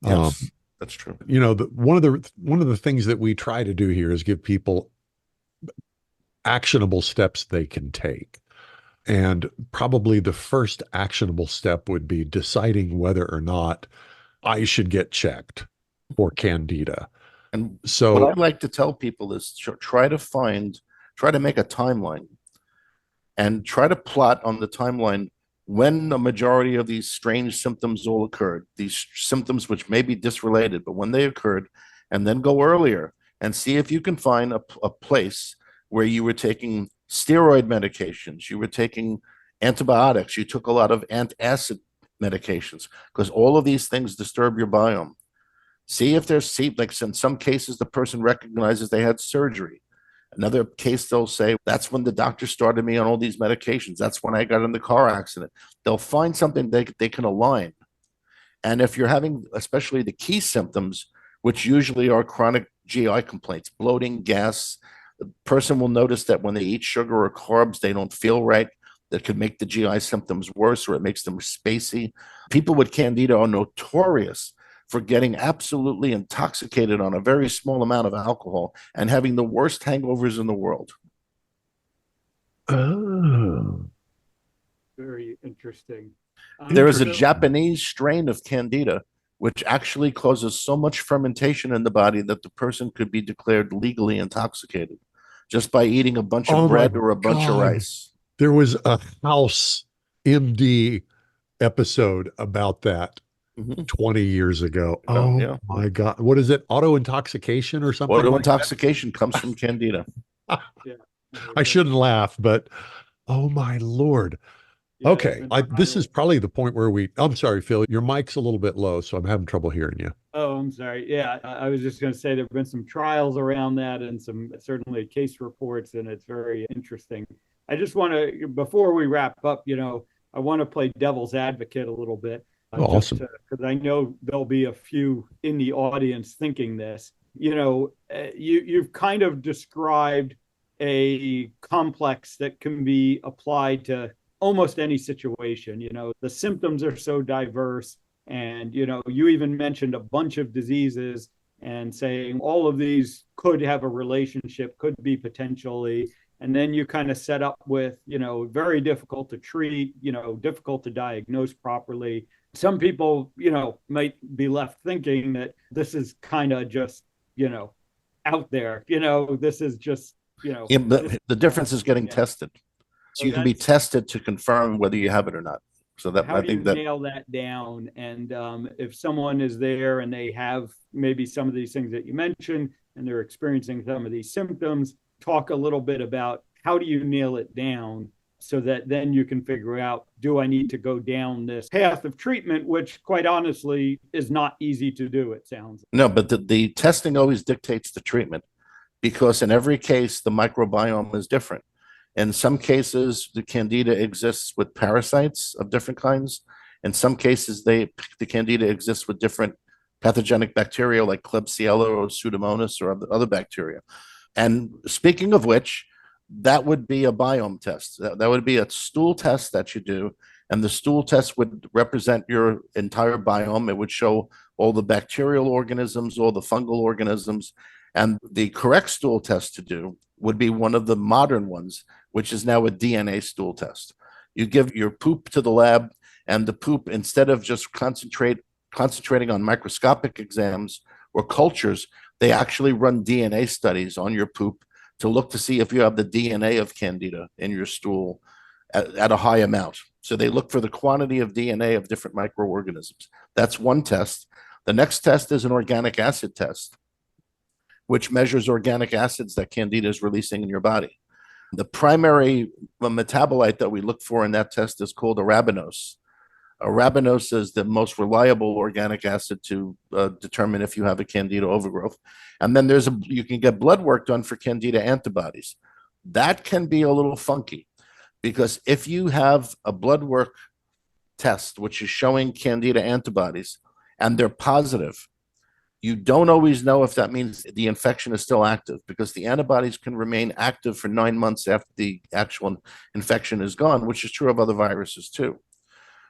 Yes, that's true. You know, one of the things that we try to do here is give people actionable steps they can take. And probably the first actionable step would be deciding whether or not I should get checked for Candida. And so what I like to tell people is try to make a timeline and try to plot on the timeline when the majority of these strange symptoms all occurred, these symptoms which may be disrelated, but when they occurred, and then go earlier and see if you can find a place where you were taking steroid medications, you were taking antibiotics, you took a lot of antacid medications, because all of these things disturb your biome. See if there's, like in some cases, the person recognizes they had surgery. Another case, they'll say, that's when the doctor started me on all these medications. That's when I got in the car accident. They'll find something they can align. And if you're having, especially the key symptoms, which usually are chronic GI complaints, bloating, gas, the person will notice that when they eat sugar or carbs, they don't feel right. That could make the GI symptoms worse, or it makes them spacey. People with Candida are notorious for getting absolutely intoxicated on a very small amount of alcohol and having the worst hangovers in the world. Oh. Very interesting. There is a Japanese strain of Candida which actually causes so much fermentation in the body that the person could be declared legally intoxicated just by eating a bunch of bread or a bunch of rice. There was a House MD episode about that 20 years ago. My God. What is it? Auto intoxication or something? Auto intoxication comes from Candida. Yeah. I shouldn't laugh, but oh my Lord. Yeah, okay. This is probably the point where I'm sorry, Phil, your mic's a little bit low, so I'm having trouble hearing you. Oh, I'm sorry. Yeah, I was just going to say there have been some trials around that and some certainly case reports, and it's very interesting. I just want to, before we wrap up, I want to play devil's advocate a little bit. Awesome. Because I know there'll be a few in the audience thinking this. You've kind of described a complex that can be applied to almost any situation. The symptoms are so diverse, and you even mentioned a bunch of diseases and saying all of these could have a relationship, could be potentially. And then you kind of set up with, very difficult to treat, difficult to diagnose properly. Some people, might be left thinking that this is kind of just, out there, this is just, Yeah, but the difference is getting tested. So you can be tested to confirm whether you have it or not. So that I think nail that down. And if someone is there and they have maybe some of these things that you mentioned and they're experiencing some of these symptoms, talk a little bit about how do you nail it down so that then you can figure out, do I need to go down this path of treatment, which quite honestly is not easy to do, it sounds. No, but the testing always dictates the treatment, because in every case, the microbiome is different. In some cases, the Candida exists with parasites of different kinds. In some cases, the Candida exists with different pathogenic bacteria like Klebsiella or Pseudomonas or other bacteria. And speaking of which, that would be a biome test. That would be a stool test that you do. And the stool test would represent your entire biome. It would show all the bacterial organisms, all the fungal organisms. And the correct stool test to do would be one of the modern ones, which is now a DNA stool test. You give your poop to the lab, and the poop, instead of just concentrating on microscopic exams or cultures, they actually run DNA studies on your poop to look to see if you have the DNA of Candida in your stool at a high amount. So they look for the quantity of DNA of different microorganisms. That's one test. The next test is an organic acid test, which measures organic acids that Candida is releasing in your body. The primary metabolite that we look for in that test is called arabinose. Arabinose is the most reliable organic acid to determine if you have a Candida overgrowth. And then you can get blood work done for Candida antibodies. That can be a little funky because if you have a blood work test which is showing Candida antibodies and they're positive, you don't always know if that means the infection is still active because the antibodies can remain active for 9 months after the actual infection is gone, which is true of other viruses too.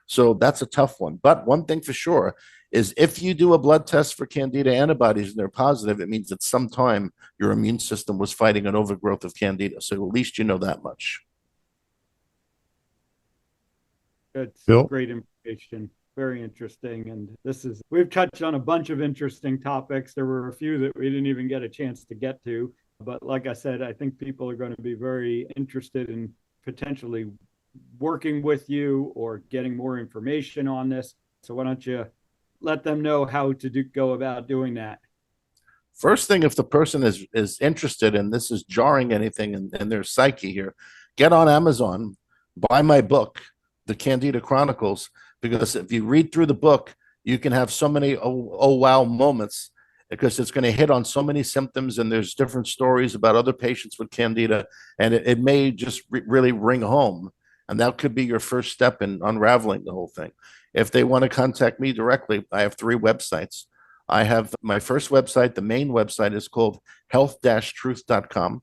So that's a tough one. But one thing for sure is if you do a blood test for Candida antibodies and they're positive, it means that sometime your immune system was fighting an overgrowth of Candida. So at least you know that much. That's Bill? great information. Very interesting. And we've touched on a bunch of interesting topics. There were a few that we didn't even get a chance to get to. But like I said, I think people are going to be very interested in potentially working with you or getting more information on this. So why don't you let them know how to go about doing that? First thing, if the person is interested and this is jarring anything in their psyche here, get on Amazon, buy my book, The Candida Chronicles, because if you read through the book, you can have so many oh wow moments because it's going to hit on so many symptoms and there's different stories about other patients with Candida, and it may just really ring home. And that could be your first step in unraveling the whole thing. If they want to contact me directly, I have 3 websites. I have my first website, the main website is called health-truth.com.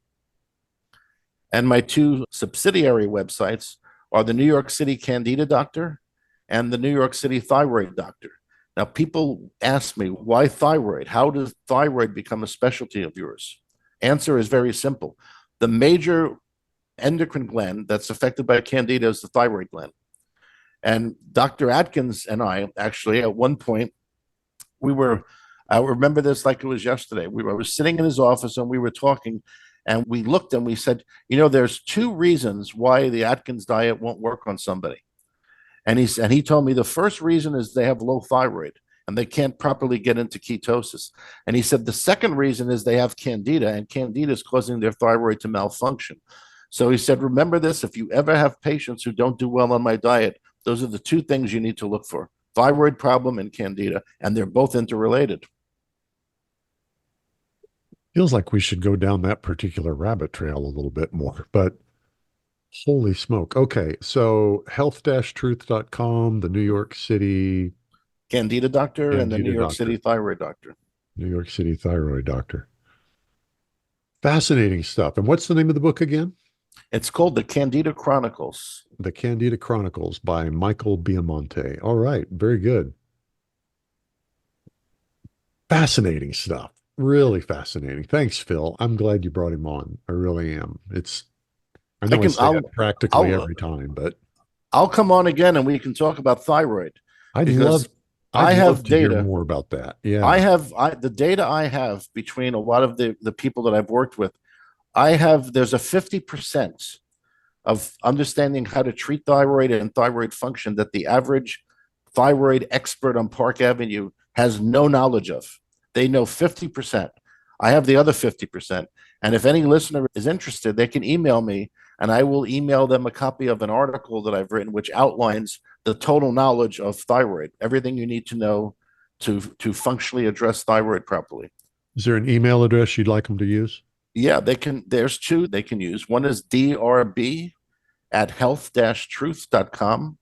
And my 2 subsidiary websites are the New York City Candida Doctor and the New York City Thyroid Doctor. Now, people ask me, why thyroid? How does thyroid become a specialty of yours? Answer is very simple. The major endocrine gland that's affected by Candida is the thyroid gland. And Dr. Atkins and I, actually, at one point, I remember this like it was yesterday. I was sitting in his office and we were talking, and we looked and we said, there's 2 reasons why the Atkins diet won't work on somebody. And he told me the first reason is they have low thyroid and they can't properly get into ketosis. And he said the second reason is they have Candida, and Candida is causing their thyroid to malfunction. So he said, remember this, if you ever have patients who don't do well on my diet, those are the 2 things you need to look for: thyroid problem and Candida, and they're both interrelated. Feels like we should go down that particular rabbit trail a little bit more, but holy smoke. Okay, so health-truth.com, the New York City Candida Doctor and the New York Doctor. City Thyroid Doctor. New York City Thyroid Doctor. Fascinating stuff. And what's the name of the book again? It's called The Candida Chronicles. The Candida Chronicles by Michael Biamonte. All right, very good. Fascinating stuff. Really fascinating. Thanks, Phil. I'm glad you brought him on. I really am. I know I say it practically every time, but I'll come on again and we can talk about thyroid. I'd love to hear more about that. Yeah. The data I have between a lot of the people that I've worked with, there's a 50% of understanding how to treat thyroid and thyroid function that the average thyroid expert on Park Avenue has no knowledge of. They know 50%. I have the other 50%. And if any listener is interested, they can email me and I will email them a copy of an article that I've written, which outlines the total knowledge of thyroid, everything you need to know to functionally address thyroid properly. Is there an email address you'd like them to use? Yeah, there's 2 they can use. One is drb@health-truth.com.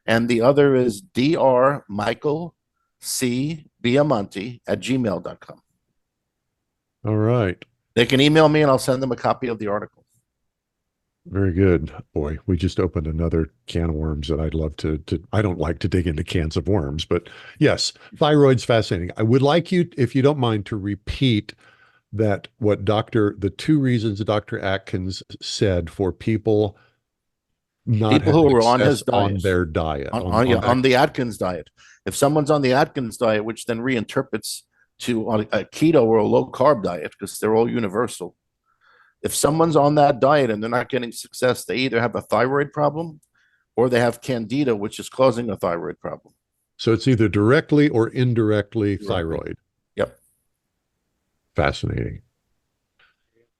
And the other is drmichaelcbiamonte@gmail.com. All right. They can email me and I'll send them a copy of the article. Very good. Boy, we just opened another can of worms that I'd love to I don't like to dig into cans of worms, but yes, thyroid's fascinating. I would like you, if you don't mind, to repeat that the 2 reasons Dr. Atkins said for people who are on his diet, on their diet, on the Atkins diet. If someone's on the Atkins diet, which then reinterprets to a keto or a low carb diet, because they're all universal. If someone's on that diet and they're not getting success, they either have a thyroid problem or they have Candida, which is causing a thyroid problem. So it's either directly or indirectly thyroid. Yep. Fascinating.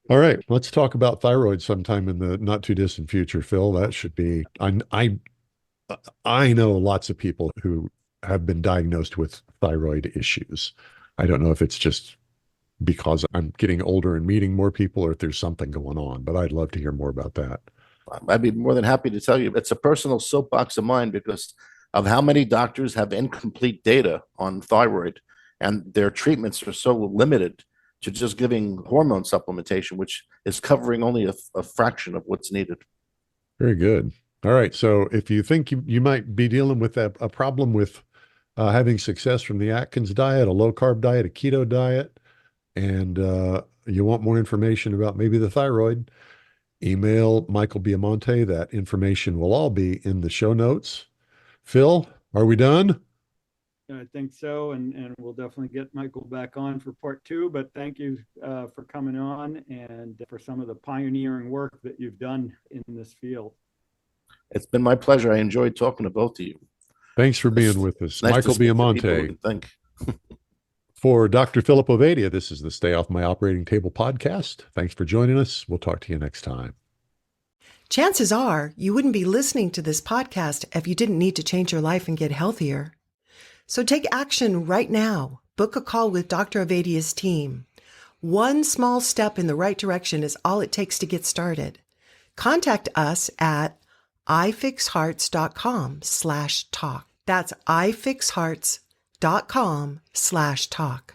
All right, let's talk about thyroid sometime in the not too distant future, Phil. That should be. I know lots of people who have been diagnosed with thyroid issues. I don't know if it's just because I'm getting older and meeting more people, or if there's something going on, but I'd love to hear more about that. I'd be more than happy to tell you. It's a personal soapbox of mine because of how many doctors have incomplete data on thyroid, and their treatments are so limited to just giving hormone supplementation, which is covering only a fraction of what's needed. Very good. All right. So if you think you might be dealing with a problem with having success from the Atkins diet, a low carb diet, a keto diet, and you want more information about maybe the thyroid, email Michael Biamonte. That information will all be in the show notes. Phil, are we done? I think so, and we'll definitely get Michael back on for part 2. But thank you for coming on and for some of the pioneering work that you've done in this field. It's been my pleasure. I enjoyed talking to both of you. Thanks for being with us. Nice Michael to speak to people who Biamonte. can think. For Dr. Philip Ovadia, this is the Stay Off My Operating Table podcast. Thanks for joining us. We'll talk to you next time. Chances are you wouldn't be listening to this podcast if you didn't need to change your life and get healthier. So take action right now. Book a call with Dr. Ovadia's team. One small step in the right direction is all it takes to get started. Contact us at ifixhearts.com/talk. That's ifixhearts.com/talk.